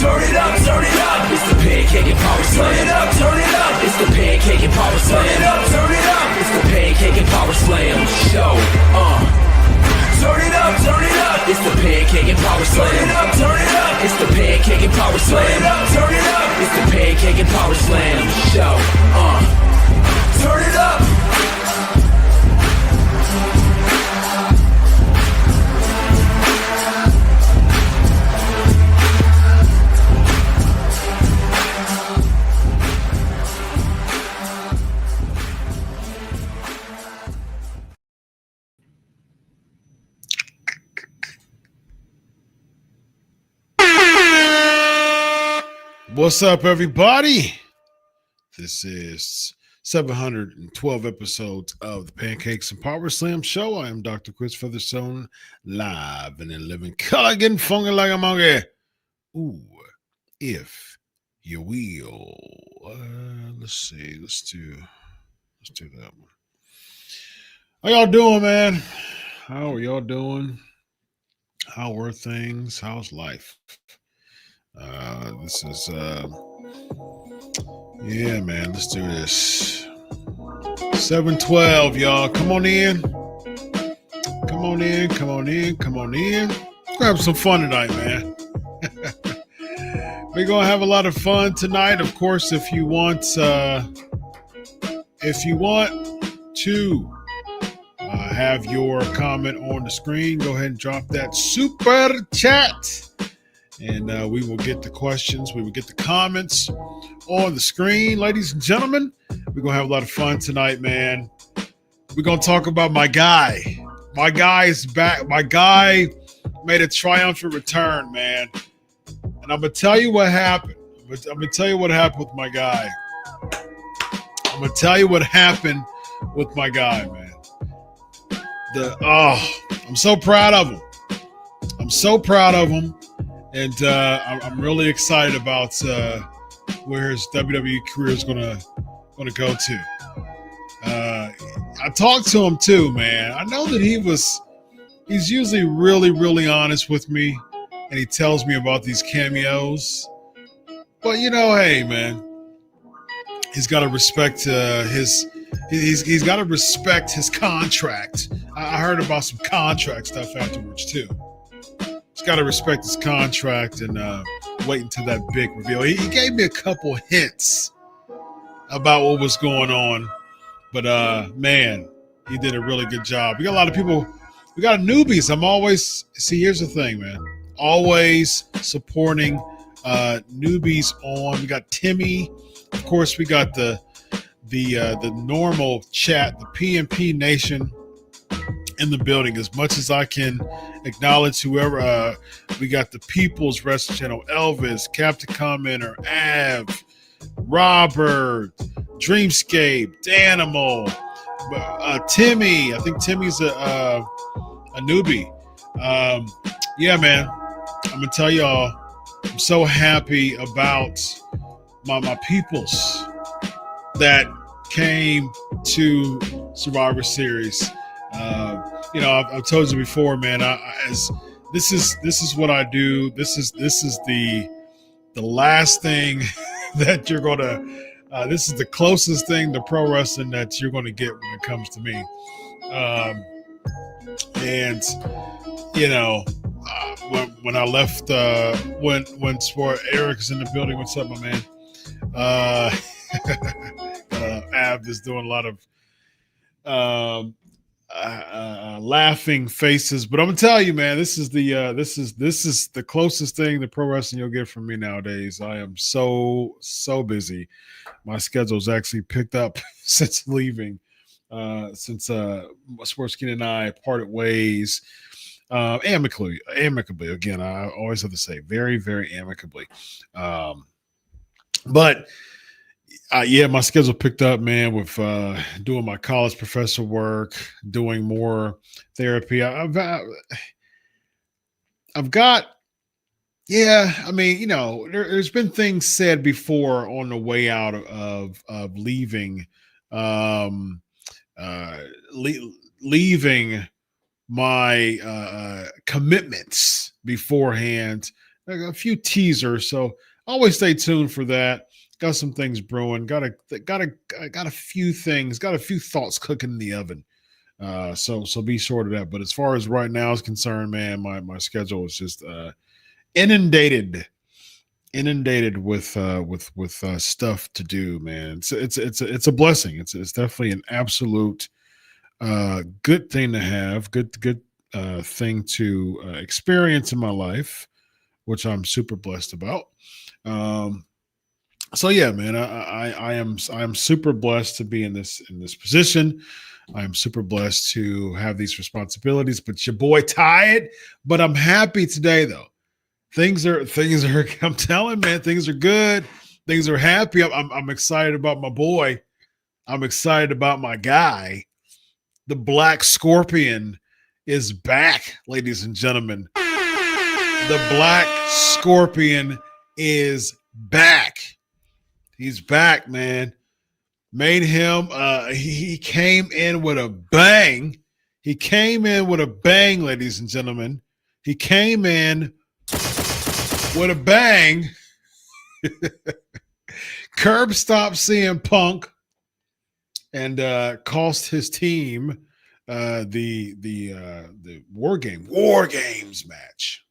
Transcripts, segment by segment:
Turn it up, it's the pancake and power slam. Turn it up, it's the pancake and power slam. Turn it up, it's the pancake and power slam show. Turn it up, it's the pancake and power slam. Turn it up, it's the pancake and power slam. Turn it up, it's the pancake and power slam show. Turn it up. What's up, everybody? This is 712 episodes of the Pancakes and Power Slam Show. I am Dr. Chris Featherstone, live and in living color, getting funky like a monkey. Ooh, if you will. Let's see. Let's do that one. How y'all doing, man? How are y'all doing? How are things? How's life? This is yeah, man, let's do this. 712, y'all. Come on in. Grab some fun tonight, man. We're gonna have a lot of fun tonight. Of course, if you want to have your comment on the screen, go ahead and drop that super chat. And we will get the questions. We will get the comments on the screen. Ladies and gentlemen, we're going to have a lot of fun tonight, man. We're going to talk about my guy. My guy is back. My guy made a triumphant return, man. And I'm going to tell you what happened. I'm going to tell you what happened with my guy. Man. I'm so proud of him. And I'm really excited about where his WWE career is gonna go to. I talked to him too, man. I know that he's usually really, really honest with me, and he tells me about these cameos. But hey, man, he's got to respect he's got to respect his contract. I heard about some contract stuff afterwards too. He's got to respect his contract, and wait until that big reveal. He gave me a couple hints about what was going on, but man, he did a really good job. We got a lot of people. We got newbies. I'm always here's the thing, man. Always supporting newbies on. We got Timmy. Of course, we got the normal chat, the PNP Nation in the building. As much as I can acknowledge whoever, we got the People's Wrestling Channel, Elvis, Captain Commenter, Av, Robert, Dreamscape, Danimal, Timmy. I think Timmy's a newbie. Yeah, man. I'm gonna tell y'all, I'm so happy about my peoples that came to Survivor Series. I've told you before, man. This is what I do. This is the last thing that you're gonna. This is the closest thing to pro wrestling that you're gonna get when it comes to me. And when I left, when Sport Eric is in the building, what's up, my man? Ab is doing a lot of laughing faces, but I'm gonna tell you, man, this is the closest thing to pro wrestling you'll get from me nowadays. I am so busy. My schedule's actually picked up since leaving, since Sportskin and I parted ways amicably. Again, I always have to say very, very amicably. But yeah, my schedule picked up, man, with doing my college professor work, doing more therapy. I've got, yeah, I mean, there's been things said before on the way out of leaving, leaving my commitments beforehand. A few teasers, so always stay tuned for that. Got some things brewing. Got a few things. Got a few thoughts cooking in the oven. So be sure of that. But as far as right now is concerned, man, my schedule is just inundated with stuff to do, man. It's a blessing. It's definitely an absolute good thing to have. Good thing to experience in my life, which I'm super blessed about. So yeah, man, I am super blessed to be in this position. I am super blessed to have these responsibilities, but your boy tired, but I'm happy today though. Things are, I'm telling, man, things are good. Things are happy. I'm excited about my boy. I'm excited about my guy. The Black Scorpion is back, ladies and gentlemen. The Black Scorpion is back. He's back, man. Made him, he came in with a bang. He came in with a bang, ladies and gentlemen. He came in with a bang. Curb stopped CM Punk and cost his team the War Games match.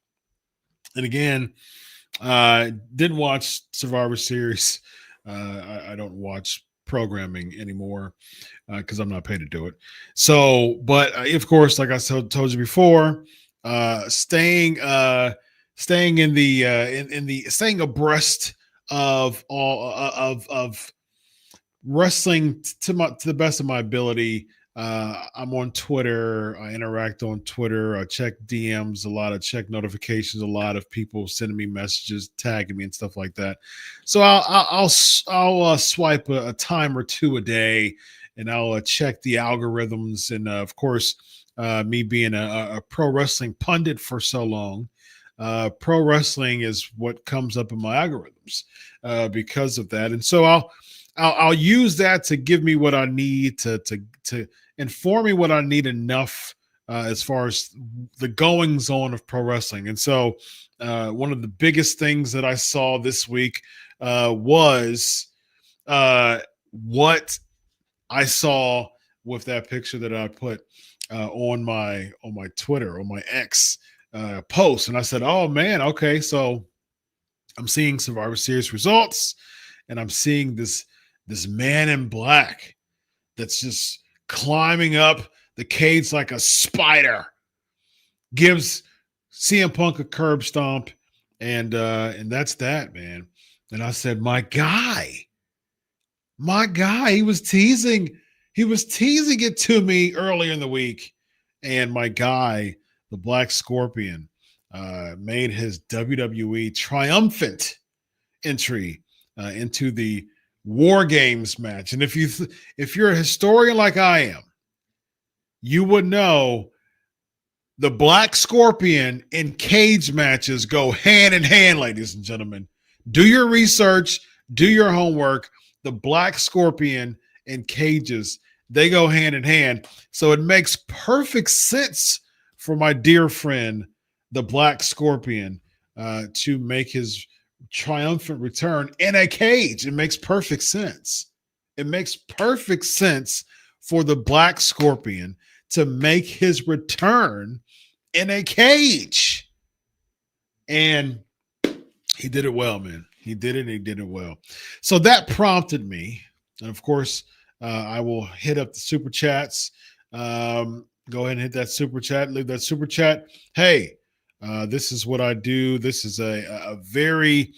And again, didn't watch Survivor Series. I don't watch programming anymore because I'm not paid to do it. So, but of course, like I told you before, staying abreast of all of wrestling to the best of my ability. I'm on Twitter. I interact on Twitter. I check DMs a lot. I check notifications. A lot of people sending me messages, tagging me, and stuff like that. So I'll swipe a time or two a day, and I'll check the algorithms. And of course, me being a pro wrestling pundit for so long, pro wrestling is what comes up in my algorithms because of that. And so I'll use that to give me what I need to inform me what I need enough as far as the goings on of pro wrestling. And so one of the biggest things that I saw this week was what I saw with that picture that I put on my Twitter, on my X post. And I said, oh man, okay, so I'm seeing Survivor Series results, and I'm seeing this man in black that's just climbing up the cage like a spider, gives CM Punk a curb stomp, and that's that, man. And I said, my guy, he was teasing it to me earlier in the week, and my guy, the Black Scorpion, made his WWE triumphant entry into the War Games match. And if you're a historian like I am, you would know the Black Scorpion in cage matches go hand in hand, ladies and gentlemen. Do your research, do your homework. The Black Scorpion in cages, they go hand in hand. So it makes perfect sense for my dear friend, the Black Scorpion, to make his triumphant return in a cage. It makes perfect sense. It makes perfect sense for the Black Scorpion to make his return in a cage. And he did it well, man. He did it well. So that prompted me. And of course, I will hit up the super chats. Go ahead and hit that super chat. Leave that super chat. Hey, this is what I do. This is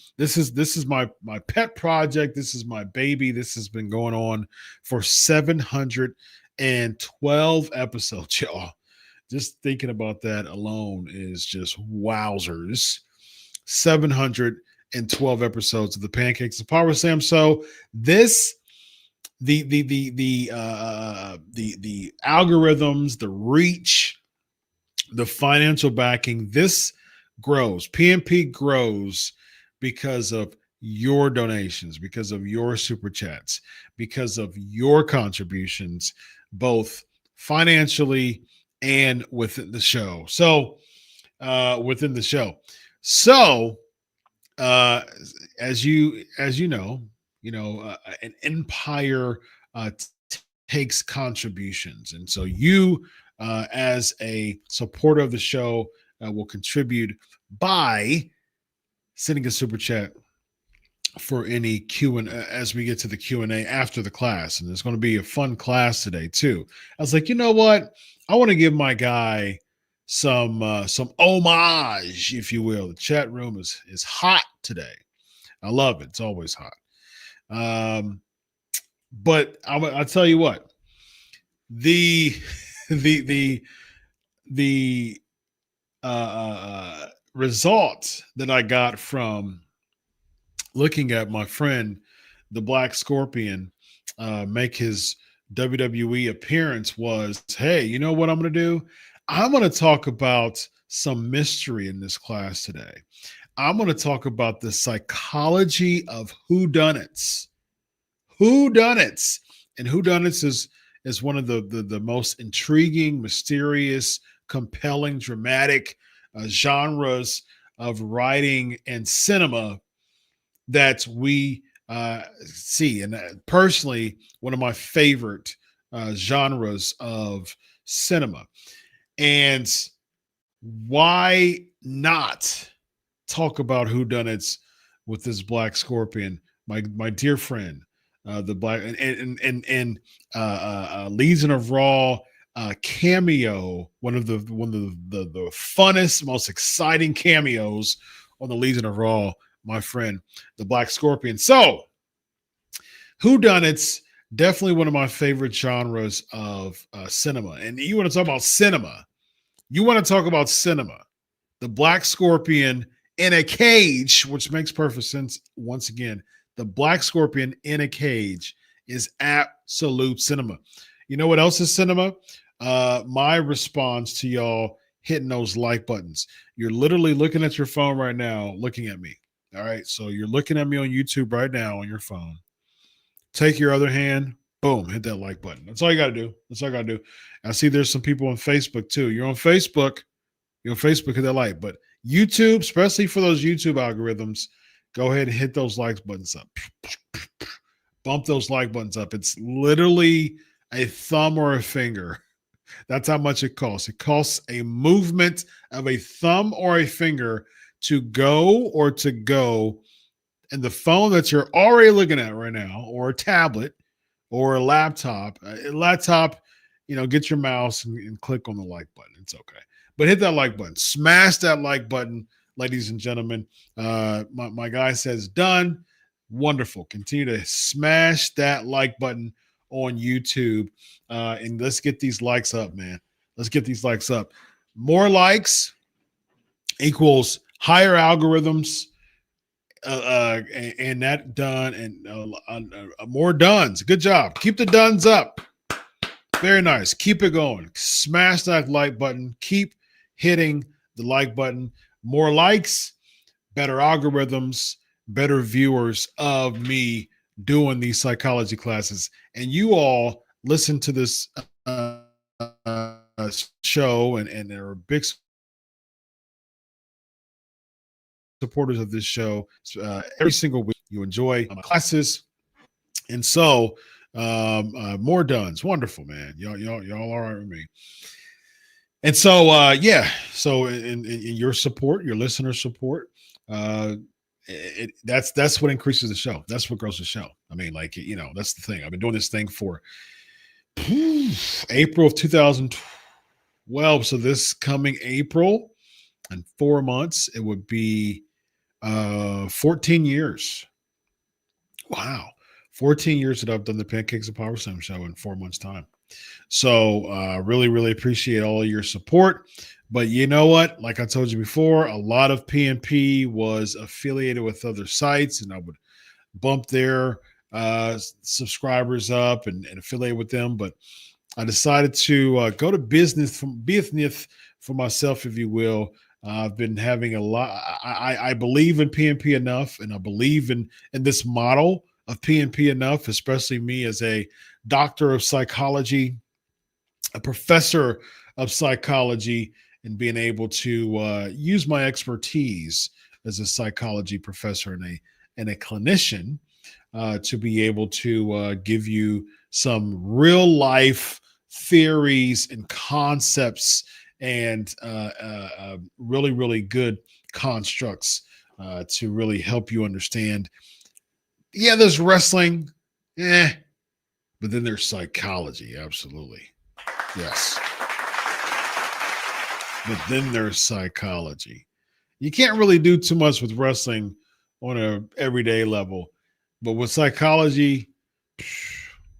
this is my pet project. This is my baby. This has been going on for 712 episodes, y'all. Just thinking about that alone is just wowzers. 712 episodes of the Pancakes and Power Slam. So this, the algorithms, the reach, the financial backing, this grows. PNP grows because of your donations, because of your super chats, because of your contributions, both financially and within the show. So, within the show. So, as you know, an empire takes contributions, and so you, as a supporter of the show, will contribute by sending a super chat for any Q&A as we get to the Q&A after the class. And there's going to be a fun class today too. I was like, you know what? I want to give my guy some homage, if you will. The chat room is hot today. I love it. It's always hot. But I'll tell you what, the result that I got from looking at my friend, the Black Scorpion, make his WWE appearance was, hey, you know what I'm going to do? I'm going to talk about some mystery in this class today. I'm going to talk about the psychology of whodunits. Whodunits. And whodunits is one of the most intriguing, mysterious, compelling, dramatic genres of writing and cinema that we see. And personally, one of my favorite genres of cinema. And why not talk about whodunits with this Black Scorpion, my dear friend, the Black and Legion of Raw cameo, one of the funnest, most exciting cameos on the Legion of Raw, my friend, the Black Scorpion. So, whodunits, definitely one of my favorite genres of cinema. And you want to talk about cinema? You want to talk about cinema? The Black Scorpion in a cage, which makes perfect sense. Once again, the Black Scorpion in a cage is absolute cinema. You know what else is cinema? My response to y'all hitting those like buttons. You're literally looking at your phone right now, looking at me. All right. So you're looking at me on YouTube right now on your phone. Take your other hand, boom, hit that like button. That's all you got to do. That's all I got to do. I see there's some people on Facebook too. You're on Facebook, hit that like. But YouTube, especially for those YouTube algorithms, go ahead and hit those like buttons up. Bump those like buttons up. It's literally a thumb or a finger. That's how much it costs. It costs a movement of a thumb or a finger to go and the phone that you're already looking at right now, or a tablet, or a laptop, get your mouse and click on the like button. It's okay. But hit that like button. Smash that like button, ladies and gentlemen. My guy says done. Wonderful. Continue to smash that like button on YouTube. And let's get these likes up, man. Let's get these likes up. More likes equals higher algorithms. And that done and more dones. Good job. Keep the dones up. Very nice. Keep it going. Smash that like button. Keep hitting the like button. More likes, better algorithms, better viewers of me doing these psychology classes. And you all listen to this show and there are big supporters of this show. Every single week you enjoy my classes. And so more dones. Wonderful, man. Y'all all right with me. And so so in your support, your listener support, that's what increases the show. That's what grows the show. I mean, that's the thing. I've been doing this thing for April of 2012. So this coming April, in 4 months, it would be 14 years. Wow. 14 years that I've done the Pancakes and Power Slam show in 4 months' time. So really, really appreciate all of your support. But you know what? Like I told you before, a lot of PNP was affiliated with other sites, and I would bump their subscribers up and affiliate with them. But I decided to go to business for myself, if you will. I've been having a lot. I believe in PNP enough, and I believe in this model of PNP enough, especially me as a doctor of psychology, a professor of psychology, and being able to use my expertise as a psychology professor and a clinician to be able to give you some real life theories and concepts and really, really good constructs to really help you understand. Yeah, there's wrestling, but then there's psychology, absolutely. Yes. But then there's psychology. You can't really do too much with wrestling on an everyday level, but with psychology,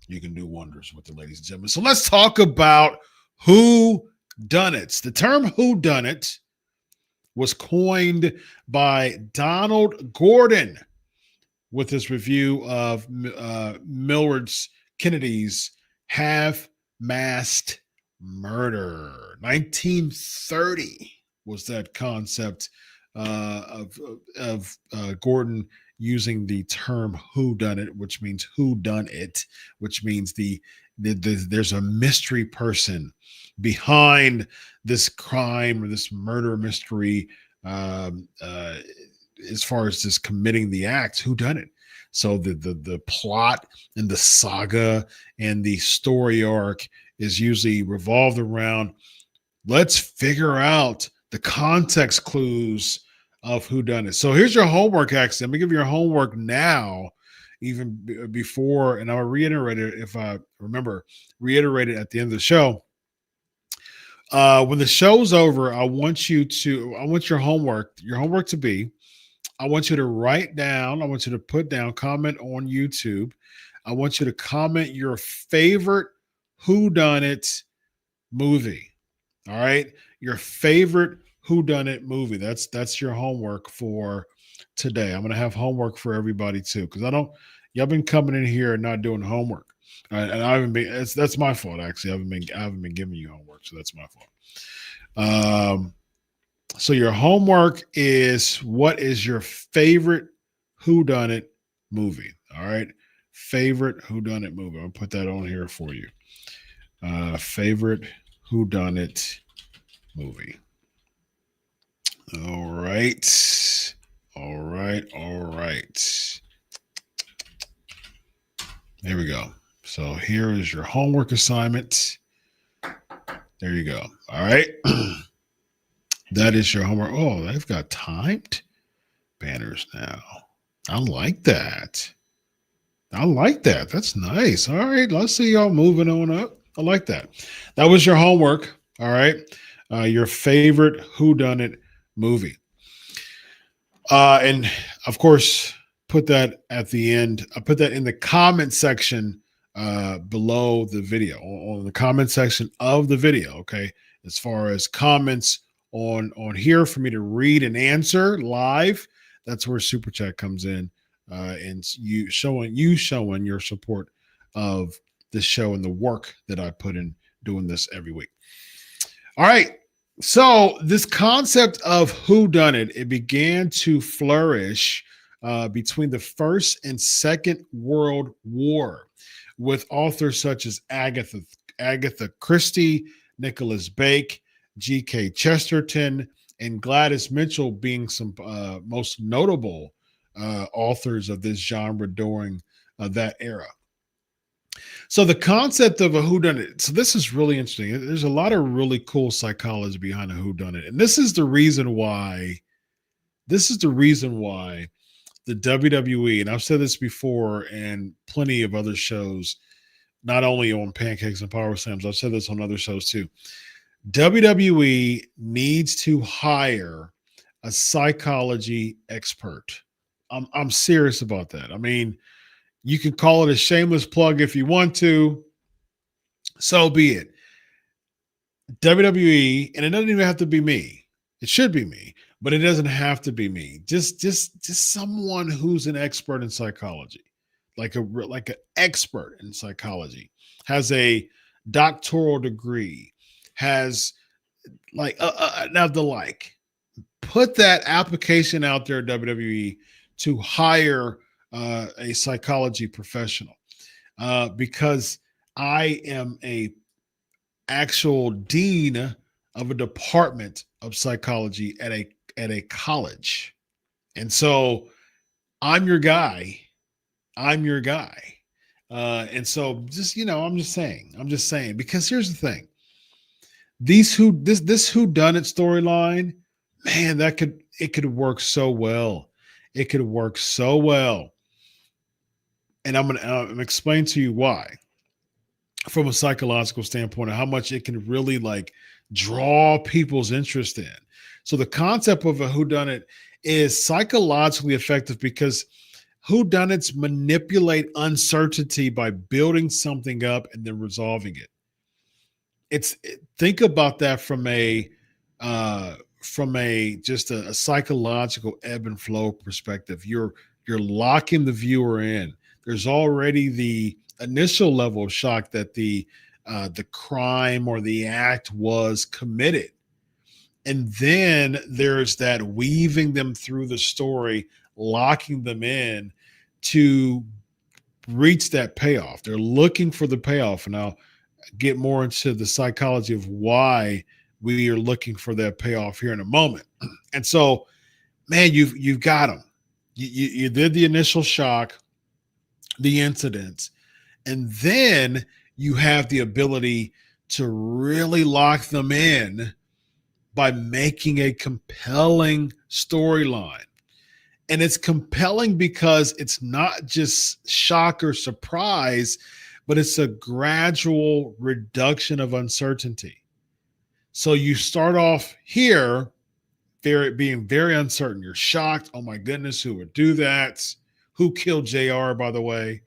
you can do wonders with it, ladies and gentlemen. So let's talk about whodunits. The term whodunit was coined by Donald Gordon with his review of Millard Kennedy's half-mast murder. 1930 was that concept of Gordon using the term whodunit, which means who done it, which means there's a mystery person behind this crime or this murder mystery as far as just committing the act. Who done it? So the plot and the saga and the story arc is usually revolved around, let's figure out the context clues of who done it. So here's your homework, actually. I'm gonna give you your homework now, even before, and I'll reiterate it if I remember, reiterate it at the end of the show. When the show's over, I want your homework to be, I want you to write down, I want you to put down, comment on YouTube. I want you to comment your favorite whodunit movie. All right. Your favorite whodunit movie. That's your homework for today. I'm going to have homework for everybody too, because y'all been coming in here and not doing homework. And I haven't been, that's my fault. Actually, I haven't been giving you homework. So that's my fault. So your homework is, what is your favorite whodunit movie? All right. Favorite whodunit movie. I'll put that on here for you. Favorite whodunit movie. All right. All right. There we go. So here is your homework assignment. There you go. All right. That is your homework. Oh, they've got timed banners now. I like that. I like that. That's nice. All right, let's see y'all moving on up. I like that. That was your homework. All right, your favorite whodunit movie, and of course, put that at the end. I put that in the comment section below the video, on the comment section of the video. Okay, as far as comments on here for me to read and answer live, that's where super chat comes in, and you showing your support of this show and the work that I put in doing this every week. All right. So this concept of whodunit, it began to flourish between the First and Second World War with authors such as Agatha Christie, Nicholas Bake, G.K. Chesterton, and Gladys Mitchell being some most notable authors of this genre during that era. So the concept of a whodunit. So this is really interesting. There's a lot of really cool psychology behind a whodunit, and this is the reason why. This is the reason why the WWE, and I've said this before, and plenty of other shows, not only on Pancakes and Power Slams. I've said this on other shows too. WWE needs to hire a psychology expert. I'm serious about that. I mean, you can call it a shameless plug if you want to. So be it. WWE, and it doesn't even have to be me. It should be me, but it doesn't have to be me. Just someone who's an expert in psychology, like an expert in psychology, has a doctoral degree, has now the like. Put that application out there, WWE, to hire a psychology professional, because I am a actual dean of a department of psychology at a college, and so I'm your guy. I'm your guy, and so just I'm just saying because here's the thing: this whodunit storyline, man, it could work so well. It could work so well. And I'm going to explain to you why, from a psychological standpoint, of how much it can really like draw people's interest in. So the concept of a whodunit is psychologically effective because whodunits manipulate uncertainty by building something up and then resolving it. Think about that from a psychological ebb and flow perspective. You're locking the viewer in. There's already the initial level of shock that the crime or the act was committed, and then there's that weaving them through the story, locking them in to reach that payoff. They're looking for the payoff, and I'll get more into the psychology of why we are looking for that payoff here in a moment. And so, man, you've got them. You did the initial shock, the incidents, and then you have the ability to really lock them in by making a compelling storyline. And it's compelling because it's not just shock or surprise, but it's a gradual reduction of uncertainty. So you start off here being very uncertain. You're shocked. Oh my goodness, who would do that? Who killed JR, by the way?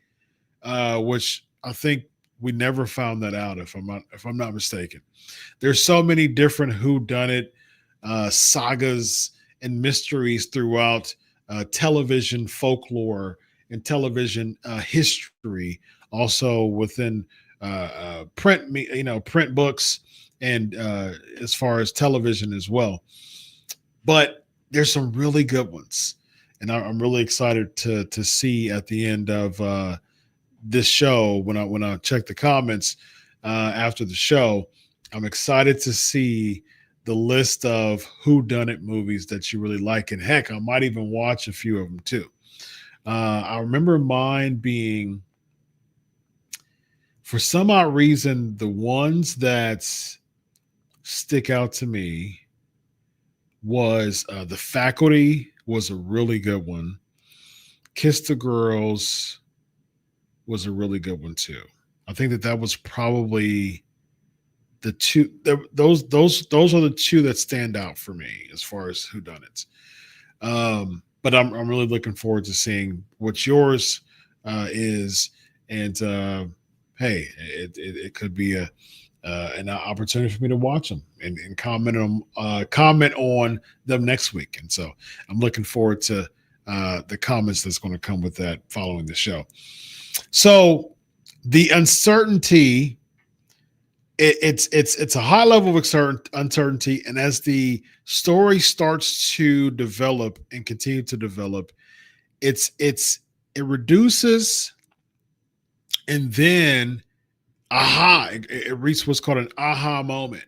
Which I think we never found that out, if I'm not mistaken. There's so many different whodunit sagas and mysteries throughout television folklore and television history, also within print books, and as far as television as well. But there's some really good ones, and I'm really excited to see at the end of this show, when I check the comments after the show. I'm excited to see the list of whodunit movies that you really like, and heck, I might even watch a few of them too. I remember mine being, for some odd reason, the ones that stick out to me was The Faculty was a really good one. Kiss the Girls was a really good one too. I think that was probably the two. Those are the two that stand out for me as far as whodunits. But I'm really looking forward to seeing what yours is, and hey, it could be an opportunity for me to watch them and comment on them next week. And so I'm looking forward to the comments that's going to come with that following the show. So the uncertainty, it's a high level of uncertainty, and as the story starts to develop and continue to develop, it reduces, and then it reaches what's called an aha moment.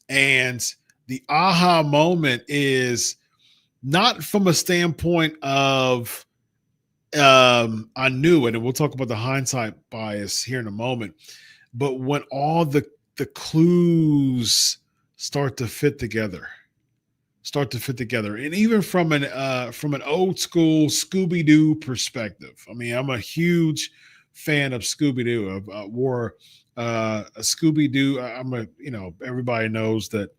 And the aha moment is not from a standpoint of I knew it, and we'll talk about the hindsight bias here in a moment, but when all the clues start to fit together, and even from an old school Scooby-Doo perspective. I mean, I'm a huge fan of Scooby-Doo. I wore a Scooby-Doo. Everybody knows that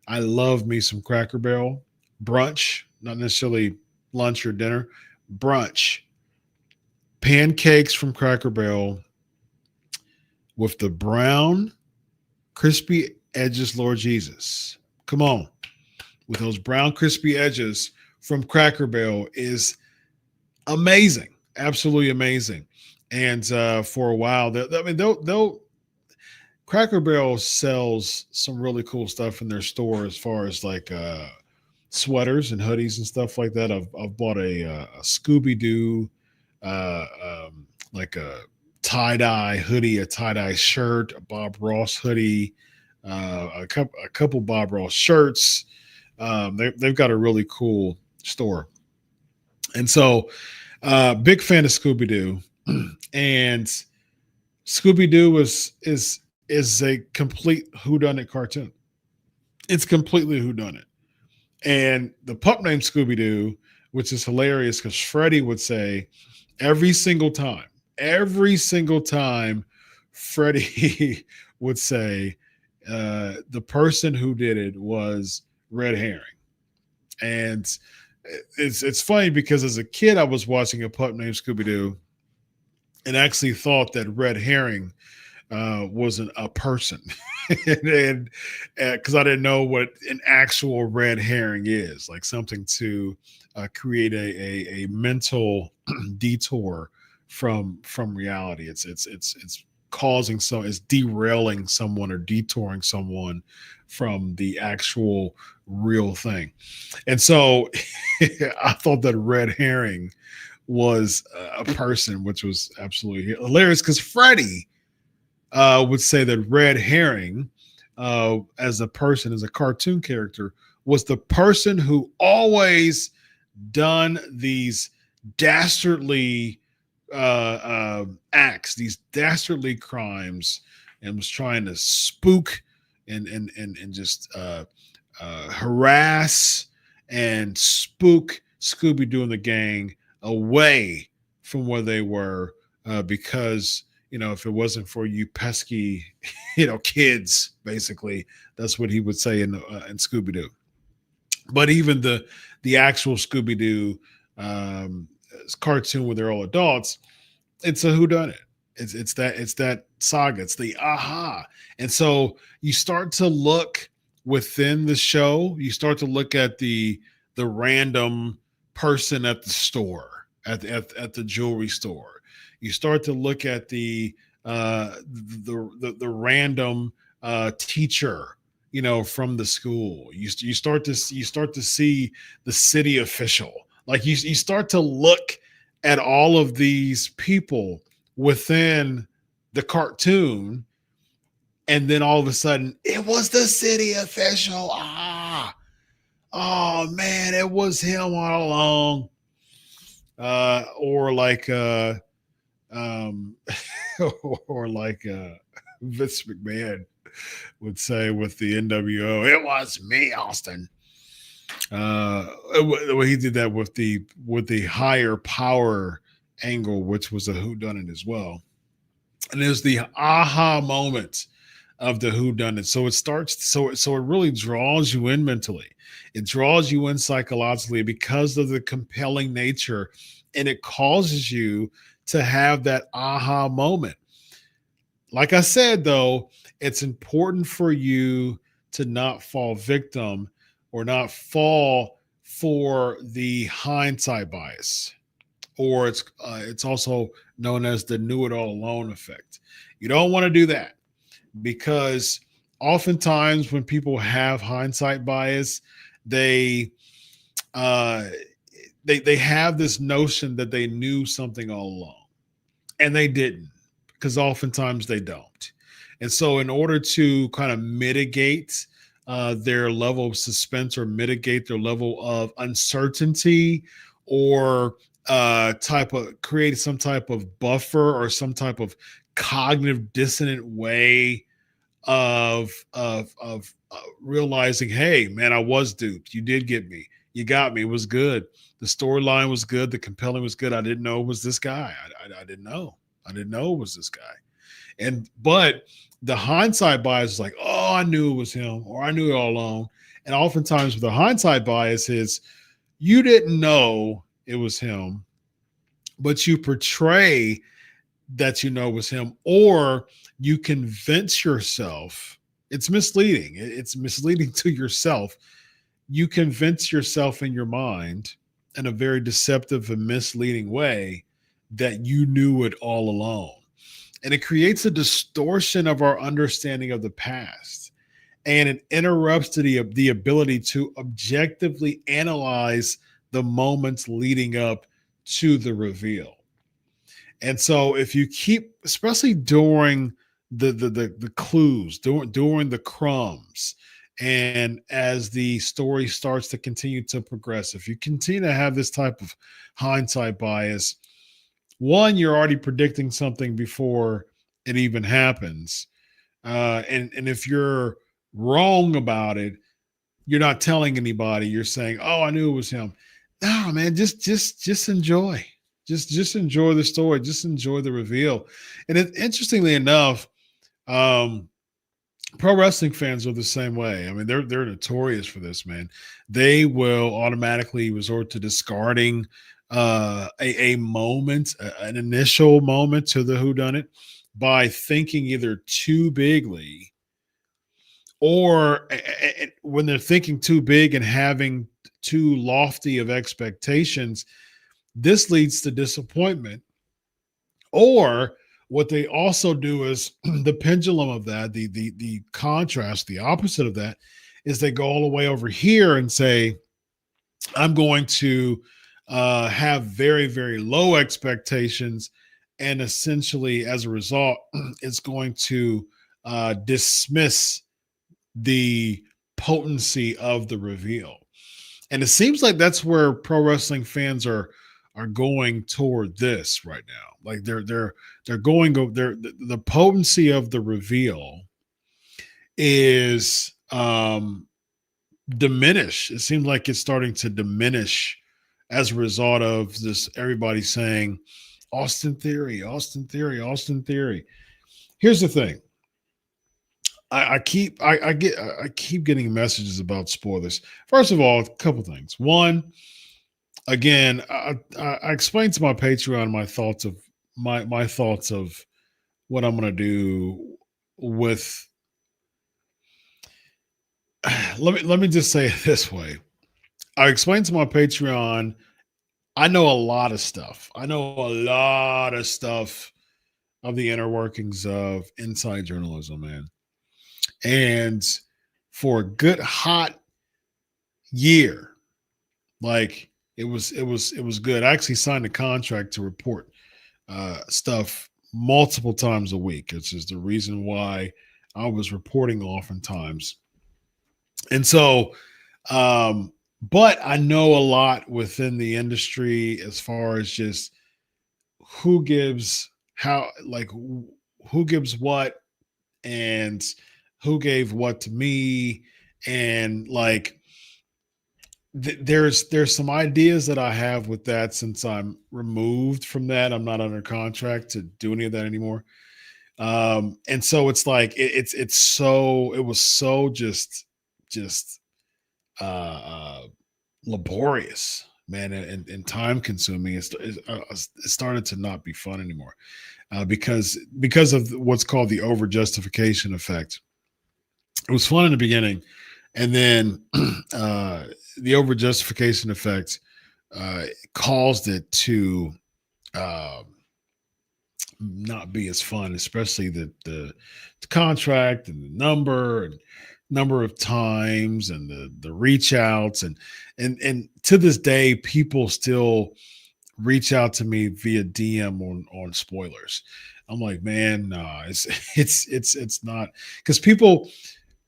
I love me some Cracker Barrel brunch, not necessarily lunch or dinner, brunch. Pancakes from Cracker Barrel with the brown, crispy edges, Lord Jesus. Come on. With those brown, crispy edges from Cracker Barrel is amazing. Absolutely amazing. And for a while, they'll Cracker Barrel sells some really cool stuff in their store as far as like sweaters and hoodies and stuff like that. I've bought a Scooby-Doo, like a tie-dye hoodie, a tie-dye shirt, a Bob Ross hoodie, a couple Bob Ross shirts. They've got a really cool store. And so big fan of Scooby-Doo. And Scooby-Doo is a complete whodunit cartoon. It's completely whodunit. And the pup named Scooby-Doo, which is hilarious because Freddie would say every single time, Freddie would say the person who did it was Red Herring. And it's funny because as a kid, I was watching a pup named Scooby-Doo and actually thought that Red Herring wasn't a person. and because I didn't know what an actual red herring is, like something to create a mental detour from reality. It's causing it's derailing someone or detouring someone from the actual real thing. And so I thought that red herring was a person, which was absolutely hilarious because Freddie would say that red herring as a person, as a cartoon character, was the person who always done these dastardly acts, these dastardly crimes, and was trying to spook and just harass and spook Scooby-Doo and the gang away from where they were because if it wasn't for you pesky kids, basically that's what he would say in Scooby-Doo. But even the actual Scooby-Doo cartoon where they're all adults, it's a whodunit. It's that saga. It's the aha. And so you start to look within the show. You start to look at the random person at the store, at the jewelry store. You start to look at the random teacher, from the school. You start to see the city official. Like you start to look at all of these people within the cartoon, and then all of a sudden it was the city official. Oh man, it was him all along. Or like Vince McMahon would say with the NWO, it was me, Austin. The way he did that with the higher power angle, which was a whodunit as well. And there's the aha moment of the whodunit. So it starts, so it really draws you in mentally. It draws you in psychologically because of the compelling nature, and it causes you to have that aha moment. Like I said, though, it's important for you to not fall victim or not fall for the hindsight bias, or it's also known as the knew it all alone effect. You don't want to do that because oftentimes when people have hindsight bias, they uh, they have this notion that they knew something all along, and they didn't, because oftentimes they don't. And so, in order to kind of mitigate their level of suspense or mitigate their level of uncertainty, or type of create some type of buffer or some type of cognitive dissonant way of realizing, hey, man, I was duped. You did get me. You got me. It was good. The storyline was good. The compelling was good. I didn't know it was this guy. I didn't know. I didn't know it was this guy. But the hindsight bias is like, oh, I knew it was him, or I knew it all along. And oftentimes with the hindsight bias is you didn't know it was him, but you portray that you know it was him, or you convince yourself. It's misleading. It's misleading to yourself. You convince yourself in your mind in a very deceptive and misleading way that you knew it all along. And it creates a distortion of our understanding of the past. And it interrupts the ability to objectively analyze the moments leading up to the reveal. And so if you keep, especially during the clues, during the crumbs, and as the story starts to continue to progress, if you continue to have this type of hindsight bias, one, you're already predicting something before it even happens. And if you're wrong about it, you're not telling anybody. You're saying, "Oh, I knew it was him." No, man, just enjoy. Just enjoy the story. Just enjoy the reveal. And interestingly enough, um, pro wrestling fans are the same way. I mean, they're notorious for this, man. They will automatically resort to discarding a moment, an initial moment to the whodunit, by thinking either too bigly, or when they're thinking too big and having too lofty of expectations. This leads to disappointment. Or what they also do is the pendulum of that, the contrast, the opposite of that, is they go all the way over here and say, I'm going to have very, very low expectations. And essentially, as a result, it's going to dismiss the potency of the reveal. And it seems like that's where pro wrestling fans are going toward this right now. Like they're going the potency of the reveal is diminish. It seems like it's starting to diminish as a result of this, everybody saying Austin Theory, Austin Theory, Austin Theory. Here's the thing. I keep getting messages about spoilers. First of all, a couple things. One, again, I explained to my Patreon my thoughts of my thoughts of what I'm going to do with. Let me just say it this way. I explained to my Patreon, I know a lot of stuff. I know a lot of stuff of the inner workings of inside journalism, man. And for a good hot year, like it was good. I actually signed a contract to report stuff multiple times a week, which is the reason why I was reporting oftentimes. And so, but I know a lot within the industry as far as just who gives how, like who gives what, and who gave what to me, and like there's some ideas that I have with that since I'm removed from that. I'm not under contract to do any of that anymore. And so it's like it was so just uh laborious, man, and time consuming. It started to not be fun anymore, because of what's called the over justification effect. It was fun in the beginning, and then the over justification effect caused it to uh, not be as fun, especially the contract and the number of times and the reach outs, and to this day people still reach out to me via DM on spoilers. I'm like, man, nah, it's not, because people,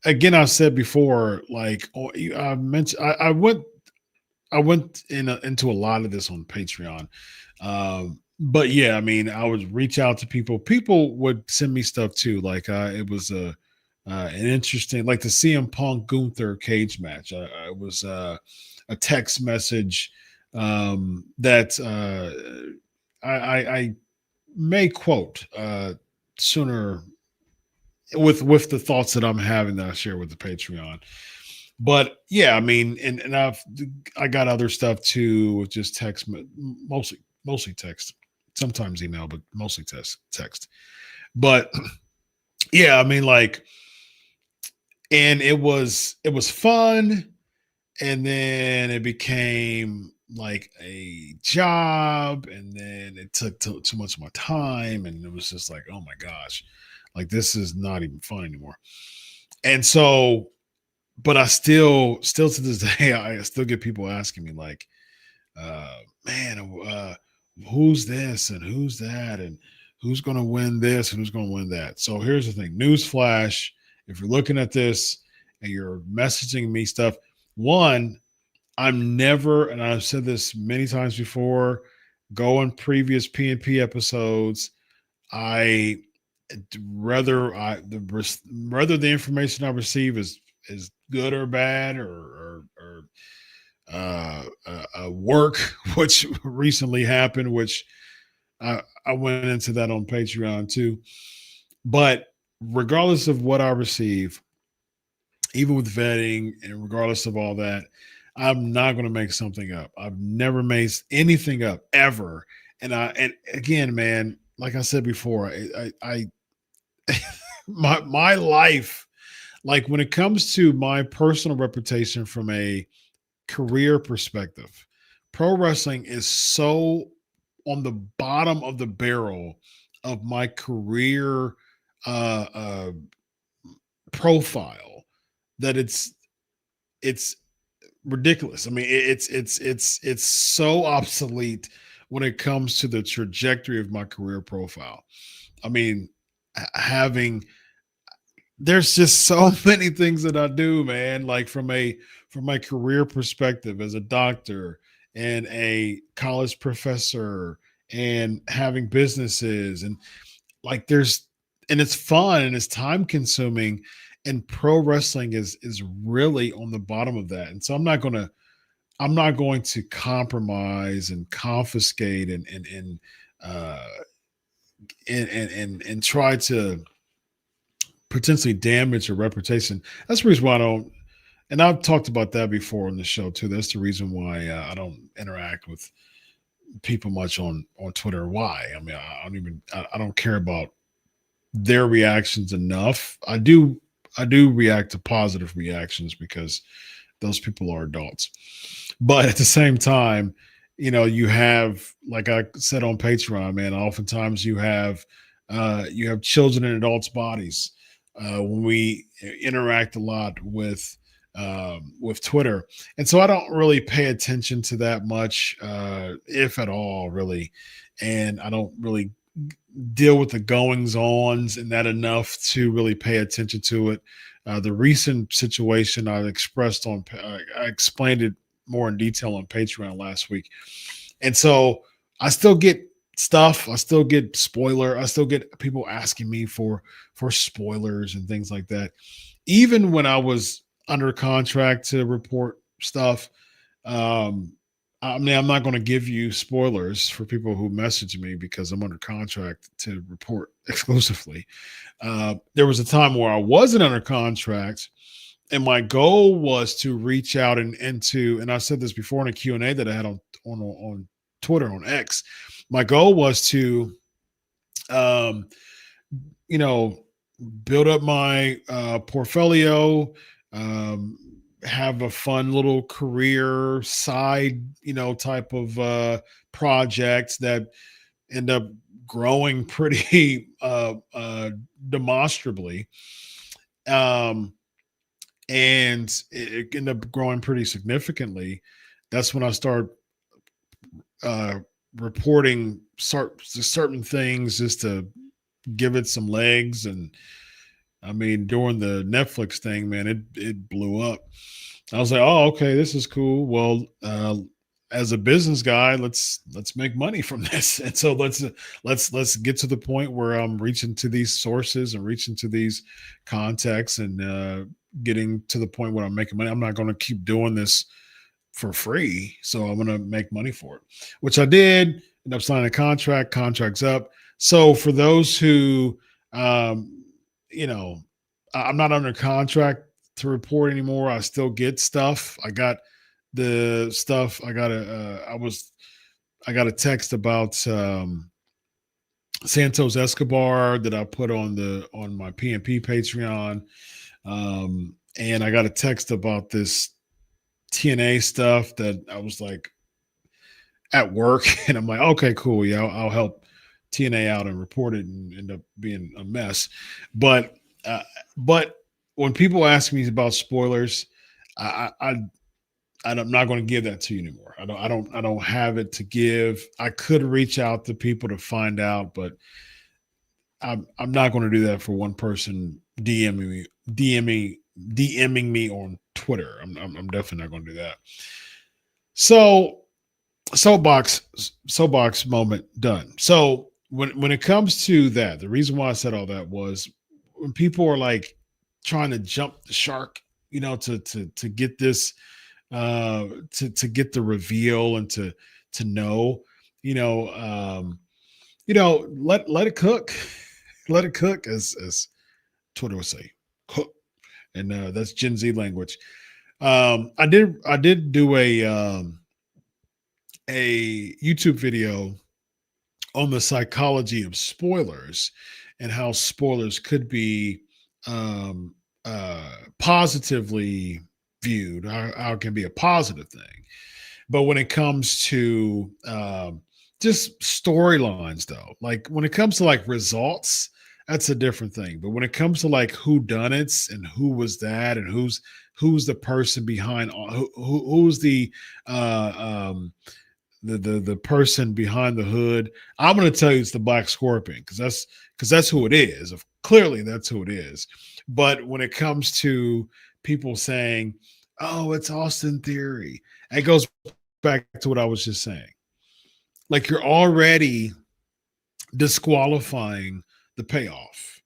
again, I've said before, like, I mentioned, I went into a lot of this on Patreon. But yeah, I mean, I would reach out to people. People would send me stuff too. Like it was an interesting, like the CM Punk Gunther cage match. It was a text message that I may quote sooner with the thoughts that I'm having that I share with the Patreon. But yeah, I mean, and I got other stuff too with just text, mostly text, sometimes email, but mostly text. But yeah, I mean, like, and it was fun, and then it became like a job, and then it took too much of my time, and it was just like, oh my gosh, like this is not even fun anymore. And so, but I still to this day, I still get people asking me like, man, who's this and who's that, and who's going to win this and who's going to win that. So here's the thing, newsflash: if you're looking at this and you're messaging me stuff, one, I'm never, and I've said this many times before, go on previous PNP episodes. I rather the information I receive is good or bad, or work, which recently happened, which I went into that on Patreon too. But regardless of what I receive, even with vetting and regardless of all that, I'm not going to make something up. I've never made anything up ever. And again, man, like I said before, I my life, like when it comes to my personal reputation from a career perspective, pro wrestling is so on the bottom of the barrel of my career uh, uh, profile that it's ridiculous. I mean, it's so obsolete when it comes to the trajectory of my career profile. I mean, having there's just so many things that I do, man. Like from my career perspective as a doctor and a college professor and having businesses, and like there's, and it's fun and it's time consuming, and pro wrestling is really on the bottom of that. And so I'm not going to compromise and confiscate uh and try to potentially damage your reputation. That's the reason why I don't, and I've talked about that before on the show too. That's the reason why I don't interact with people much on Twitter. Why? I mean, I don't care about their reactions enough. I do react to positive reactions because those people are adults. But at the same time, you have, like I said on Patreon, man, oftentimes you have children in adults' bodies. When we interact a lot with Twitter, and so I don't really pay attention to that much, if at all, really, and I don't really deal with the goings ons and that enough to really pay attention to it. The recent situation I explained it more in detail on Patreon last week. And so I still get stuff. I still get I still get people asking me for spoilers and things like that. Even when I was under contract to report stuff, I mean, I'm not going to give you spoilers for people who message me because I'm under contract to report exclusively. There was a time where I wasn't under contract, and my goal was to reach out and I said this before in a Q&A that I had on Twitter, on X. My goal was to, um, you know, build up my portfolio, um, have a fun little career side, type of projects that end up growing pretty demonstrably. Um, and it ended up growing pretty significantly. That's when I started uh, reporting certain things just to give it some legs. And I mean, during the Netflix thing, man, it blew up. I was like, oh, okay, this is cool. Well, as a business guy, let's make money from this. And so let's get to the point where I'm reaching to these sources and reaching to these contacts and getting to the point where I'm making money. I'm not going to keep doing this for free, so I'm going to make money for it, which I did. End up signing a contract. Contract's up. So for those who, I'm not under contract to report anymore. I still get stuff. I got the stuff. I got a text about Santos Escobar that I put on my PNP Patreon, and I got a text about this TNA stuff that I was like at work, and I'm like, okay, cool, yeah, I'll help TNA out and report it, and end up being a mess. But when people ask me about spoilers, I'm not going to give that to you anymore. I don't have it to give. I could reach out to people to find out, but I'm not going to do that for one person DMing me on Twitter. I'm definitely not going to do that. So soapbox moment done. So when it comes to that, the reason why I said all that was when people are like trying to jump the shark, to get this, to get the reveal and to know, let it cook, let it cook, as Twitter would say, cook, and that's Gen Z language. I did do a YouTube video on the psychology of spoilers and how spoilers could be positively viewed, how it can be a positive thing. But when it comes to just storylines, though, like when it comes to like results, that's a different thing. But when it comes to like whodunits and who was that and who's the person behind, who's the person behind the hood, I'm going to tell you it's the Black Scorpion because that's who it is. Clearly, that's who it is. But when it comes to people saying, "Oh, it's Austin Theory," it goes back to what I was just saying. Like you're already disqualifying the payoff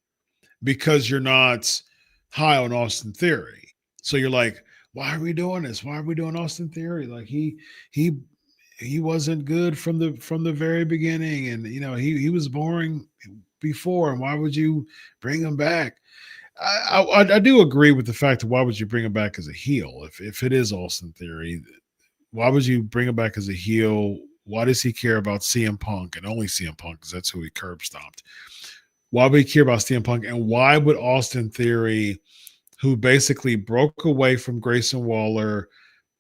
because you're not high on Austin Theory. So you're like, why are we doing this? Why are we doing Austin Theory? Like he wasn't good from the very beginning, and he was boring before, and why would you bring him back? I do agree with the fact that why would you bring him back as a heel if it is Austin Theory? Why would you bring him back as a heel? Why does he care about CM Punk and only CM Punk because that's who he curb stomped? Why would he care about CM Punk? And why would Austin Theory, who basically broke away from Grayson Waller,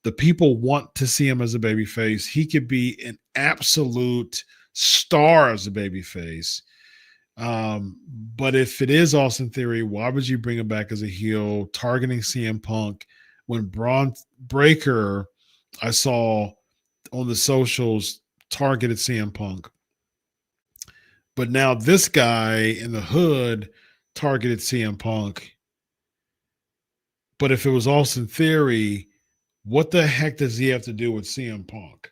the people want to see him as a babyface. He could be an absolute star as a babyface. But if it is Austin Theory, why would you bring him back as a heel, targeting CM Punk when Braun Breaker, I saw on the socials, targeted CM Punk? But now this guy in the hood targeted CM Punk. But if it was Austin Theory, what the heck does he have to do with CM Punk?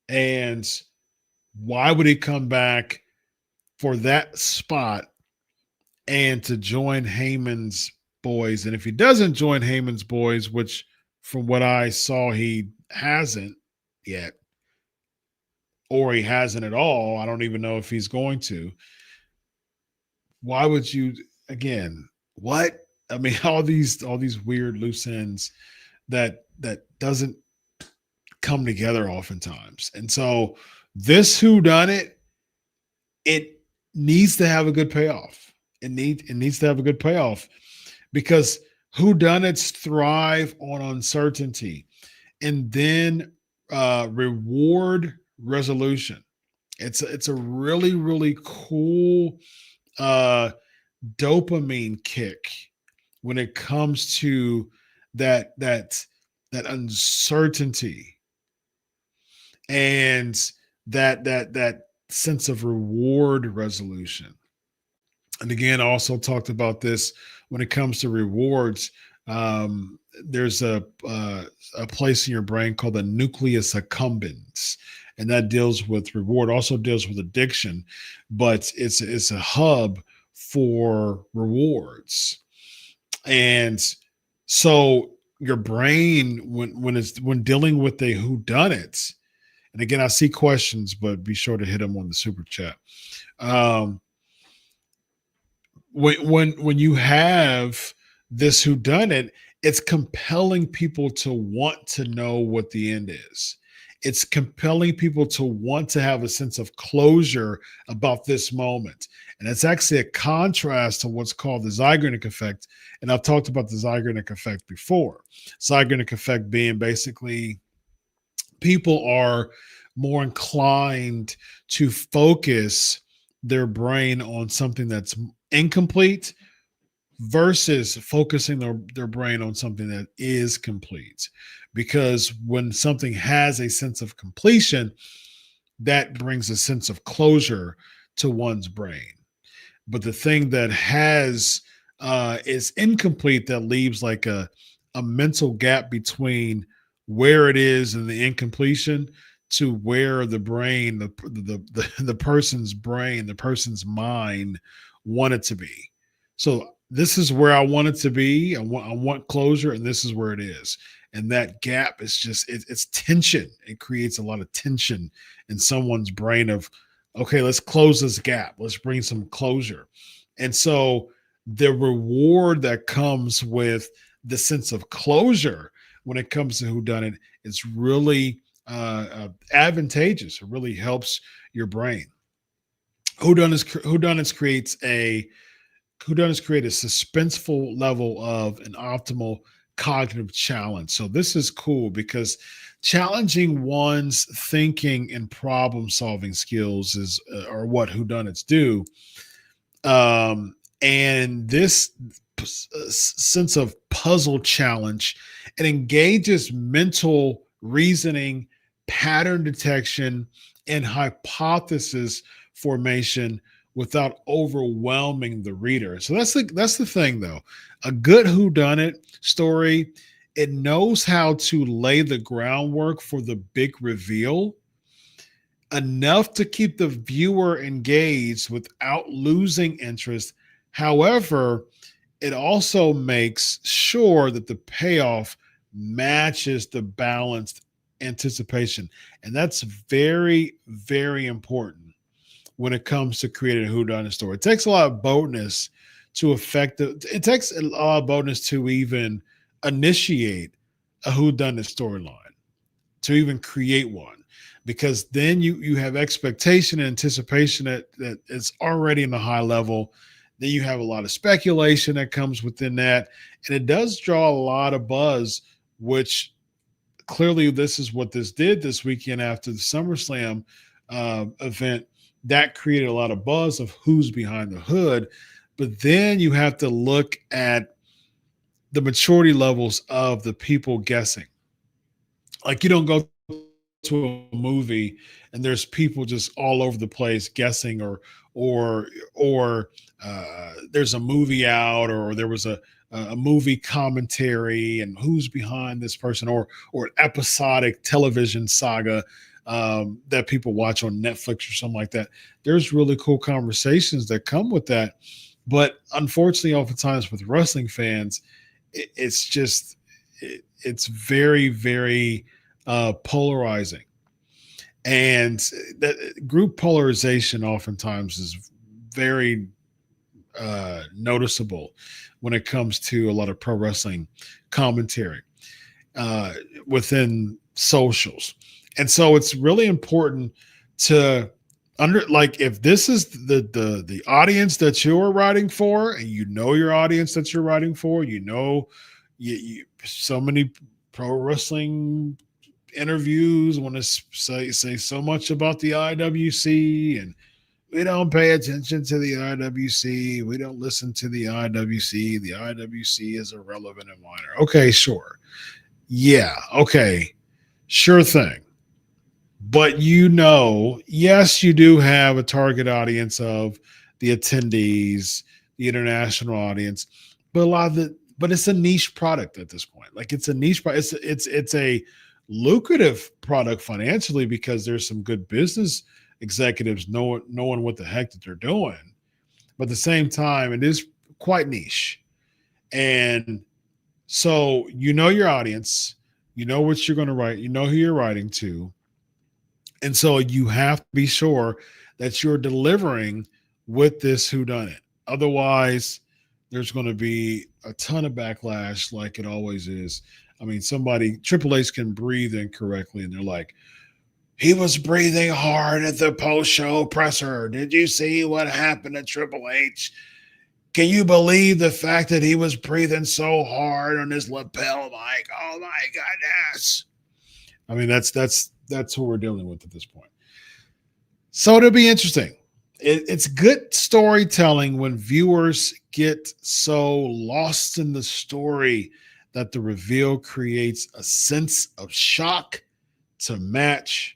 And why would he come back for that spot and to join Heyman's boys? And if he doesn't join Heyman's boys, which from what I saw, he hasn't yet, or he hasn't at all. I don't even know if he's going to. Why would you again? What? I mean, all these weird loose ends that doesn't come together oftentimes. And so this who done it needs to have a good payoff. It needs to have a good payoff because whodunits thrive on uncertainty and then reward resolution. It's a really really cool uh, dopamine kick when it comes to that uncertainty and that sense of reward resolution. And again, I also talked about this when it comes to rewards. There's a place in your brain called the nucleus accumbens, and that deals with reward. Also deals with addiction, but it's a hub for rewards. And so your brain, when dealing with a whodunit, and again, I see questions, but be sure to hit them on the super chat. Um, when you have this whodunit, it's compelling people to want to know what the end is. It's compelling people to want to have a sense of closure about this moment. And it's actually a contrast to what's called the Zeigarnik effect. And I've talked about the Zeigarnik effect before. Zeigarnik effect being basically people are more inclined to focus their brain on something that's incomplete versus focusing their brain on something that is complete. Because when something has a sense of completion, that brings a sense of closure to one's brain. But the thing that has is incomplete, that leaves like a mental gap between where it is and the incompletion to where the brain, the person's brain, the person's mind want it to be. So this is where I want it to be. I want closure, and this is where it is. And that gap is just it's tension. It creates a lot of tension in someone's brain of, okay, let's close this gap. Let's bring some closure. And so the reward that comes with the sense of closure when it comes to whodunit is really advantageous. It really helps your brain. Whodunits create a suspenseful level of an optimal cognitive challenge. So this is cool because challenging one's thinking and problem solving skills is are what whodunits do. And this sense of puzzle challenge, it engages mental reasoning, pattern detection, and hypothesis formation without overwhelming the reader. So that's the thing though. A good whodunit story, it knows how to lay the groundwork for the big reveal enough to keep the viewer engaged without losing interest. However, it also makes sure that the payoff matches the balanced anticipation. And that's very, very important when it comes to creating a whodunit story. It takes a lot of boldness to it takes a lot of boldness to even initiate a whodunit storyline, to even create one, because then you have expectation and anticipation that is already in a high level. Then you have a lot of speculation that comes within that, and it does draw a lot of buzz, which clearly this is what this did this weekend after the SummerSlam event. That created a lot of buzz of who's behind the hood. But then you have to look at the maturity levels of the people guessing. Like, you don't go to a movie and there's people just all over the place guessing, or there's a movie out, or there was a movie commentary and who's behind this person, or an episodic television saga that people watch on Netflix or something like that. There's really cool conversations that come with that. But unfortunately, oftentimes with wrestling fans, it's very, very polarizing. And that group polarization oftentimes is very noticeable when it comes to a lot of pro wrestling commentary within socials. And so it's really important to if this is the audience that you're writing for, and you know your audience that you're writing for, so many pro wrestling interviews want to say so much about the IWC, and we don't pay attention to the IWC. We don't listen to the IWC. The IWC is irrelevant and minor. Okay, sure. Yeah, okay. Sure thing. But yes, you do have a target audience of the attendees, the international audience, but it's a niche product at this point. Like, it's a niche product. It's a lucrative product financially because there's some good business executives knowing what the heck that they're doing. But at the same time, it is quite niche. And so your audience, what you're going to write, who you're writing to. And so you have to be sure that you're delivering with this whodunit. Otherwise, there's going to be a ton of backlash like it always is. I mean, Triple H can breathe incorrectly, and they're like, he was breathing hard at the post-show presser. Did you see what happened to Triple H? Can you believe the fact that he was breathing so hard on his lapel mic? Oh, my goodness. I mean, that's what we're dealing with at this point. So it'll be interesting. It's good storytelling when viewers get so lost in the story that the reveal creates a sense of shock to match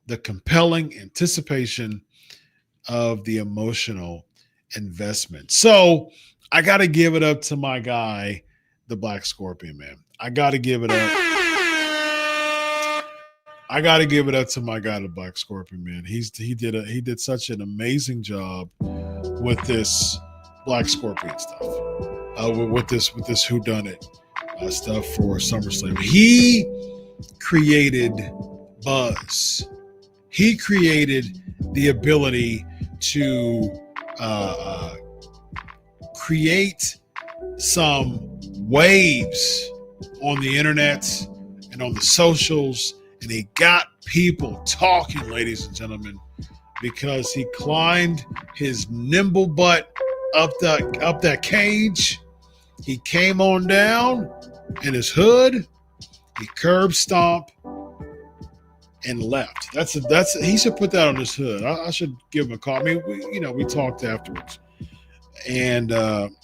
the compelling anticipation of the emotional investment. So I got to give it up to my guy, the Black Scorpion, man. I got to give it up to my guy, the Black Scorpion, man. He did such an amazing job with this Black Scorpion stuff, with this whodunit stuff for SummerSlam. He created buzz. He created the ability to create some waves on the internet and on the socials. And he got people talking, ladies and gentlemen, because he climbed his nimble butt up that cage. He came on down in his hood. He curb stomped and left. He should put that on his hood. I should give him a call. I mean, we talked afterwards, and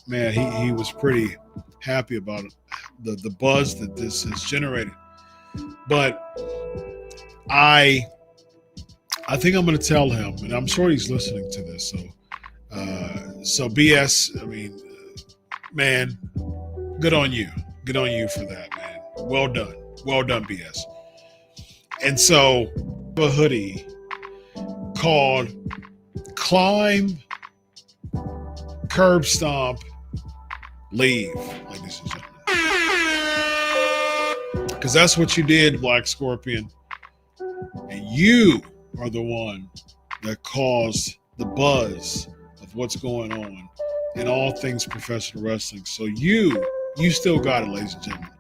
man, he was pretty happy about it, the buzz that this has generated. But I think I'm going to tell him, and I'm sure he's listening to this. So BS. I mean, man, good on you. Good on you for that, man. Well done, BS. And so a hoodie called "Climb, Curb Stomp, Leave," ladies and gentlemen. Because that's what you did, Black Scorpion. And you are the one that caused the buzz of what's going on in all things professional wrestling. So you still got it, ladies and gentlemen.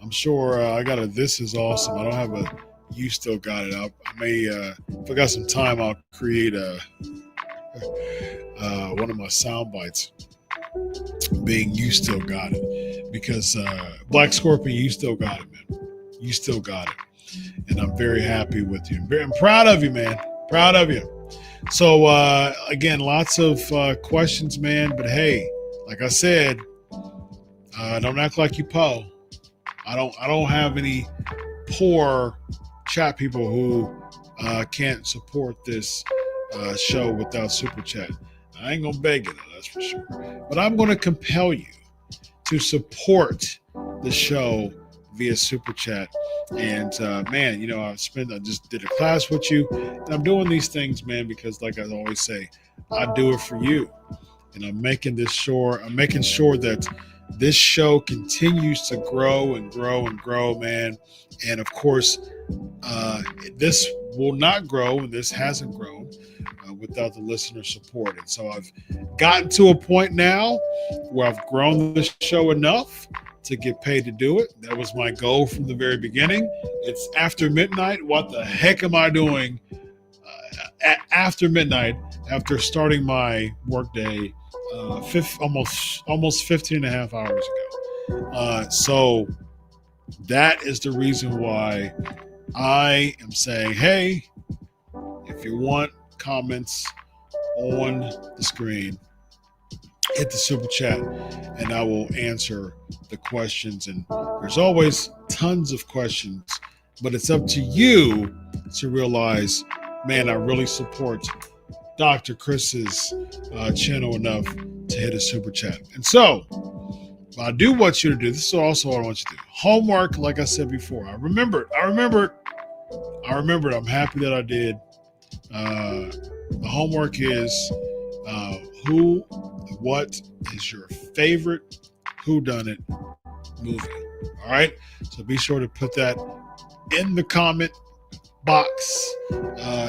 I'm sure I got a "This is awesome." I don't have a "You still got it" up. I may, if I got some time, I'll create one of my sound bites being "You still got it," because Black Scorpion, you still got it, man. You still got it. And I'm very happy with you. I'm proud of you, man. Proud of you. So, again, lots of questions, man. But, hey, like I said, don't act like you Poe. I don't have any poor chat people who can't support this show without Super Chat. I ain't going to beg you, though, that's for sure. But I'm going to compel you to support the show via Super Chat. And man, I just did a class with you, and I'm doing these things, man, because like I always say, I do it for you, and I'm making sure that this show continues to grow and grow and grow, man. And of course, This will not grow, and this hasn't grown without the listener support. And so I've gotten to a point now where I've grown the show enough to get paid to do it. That was my goal from the very beginning. It's after midnight. What the heck am I doing after midnight, after starting my workday almost 15 and a half hours ago? So that is the reason why I am saying, hey, if you want comments on the screen, hit the super chat and I will answer the questions. And there's always tons of questions, but it's up to you to realize, man, I really support Dr. Chris's channel enough to hit a super chat. And so I do want you to do this. Is also what I want you to do. Homework, like I said before. I remembered. I'm happy that I did. The homework is what is your favorite Whodunit movie? All right. So be sure to put that in the comment box,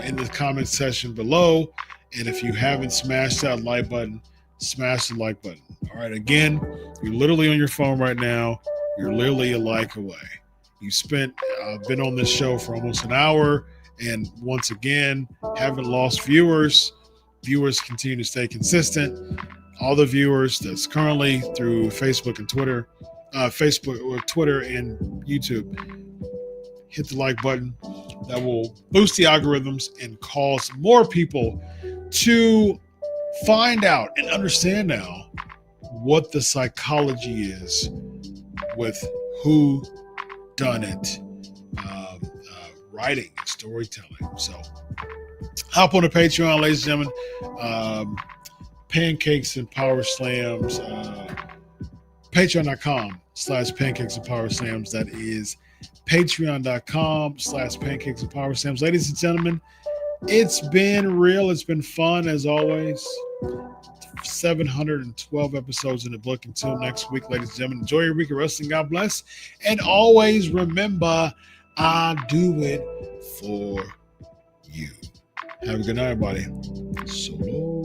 in the comment section below. And if you haven't smashed that like button, smash the like button. All right. Again, you're literally on your phone right now. You're literally a like away. You spent, been on this show for almost an hour. And once again, haven't lost viewers. Viewers continue to stay consistent. All the viewers that's currently through Facebook and Twitter, Twitter and YouTube, hit the like button. That will boost the algorithms and cause more people to find out and understand now what the psychology is with Whodunit writing and storytelling. So hop on the Patreon, ladies and gentlemen. Pancakes and Power Slams. Patreon.com/Pancakes and Power Slams. That is Patreon.com/Pancakes and Power Slams. Ladies and gentlemen, it's been real. It's been fun as always. 712 episodes in the book. Until next week, ladies and gentlemen, enjoy your week of wrestling. God bless. And always remember, I do it for you. Have a good night, everybody. So long.